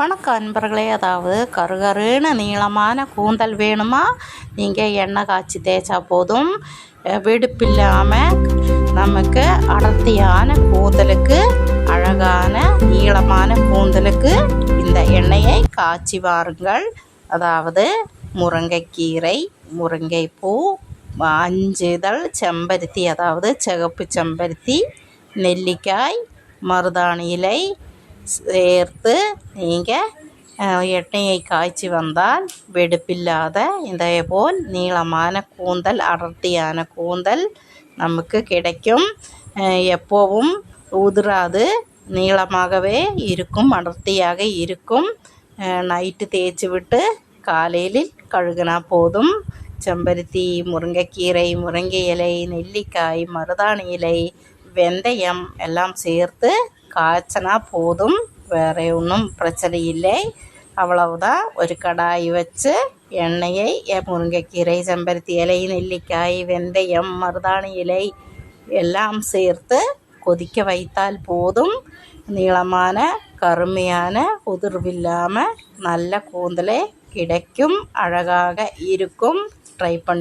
வணக்கம் அன்பர்களே. அதாவது கருகருன்னு நீளமான கூந்தல் வேணுமா? நீங்கள் எண்ணெய் காய்ச்சி தேய்ச்சா போதும். வெடிப்பில்லாமல் நமக்கு அடர்த்தியான கூந்தலுக்கு, அழகான நீளமான கூந்தலுக்கு இந்த எண்ணெயை காய்ச்சி வாருங்கள். அதாவது முருங்கைக்கீரை, முருங்கைப்பூ, 5 இதழ் செம்பருத்தி, அதாவது சிகப்பு செம்பருத்தி, நெல்லிக்காய், மருதாணி இலை சேர்த்து நீங்கள் எண்ணெயை காய்ச்சி வந்தால் வெடிப்பில்லாத இதே போல் நீளமான கூந்தல், அடர்த்தியான கூந்தல் நமக்கு கிடைக்கும். எப்போவும் உதிராது, நீளமாகவே இருக்கும், அடர்த்தியாக இருக்கும். நைட்டு தேய்ச்சி விட்டு காலையில் கழுகினா போதும். செம்பருத்தி, முருங்கைக்கீரை, முருங்கை இலை, நெல்லிக்காய், மருதாணி இலை, வெந்தயம் எல்லாம் சேர்த்து காய்ச்சினா போதும். வேறு ஒன்றும் பிரச்சனை இல்லை. அவ்வளவுதான். ஒரு கடாய் வச்சு எண்ணெயை முருங்கைக்கீரை, செம்பருத்தி இலை, நெல்லிக்காய், வெந்தயம், மருதாணி இலை எல்லாம் சேர்த்து கொதிக்க வைத்தால் போதும். நீளமான கருமையான உதிர்வில்லாமல் நல்ல கூந்தலே கிடைக்கும், அழகாக இருக்கும். ட்ரை பண்ணி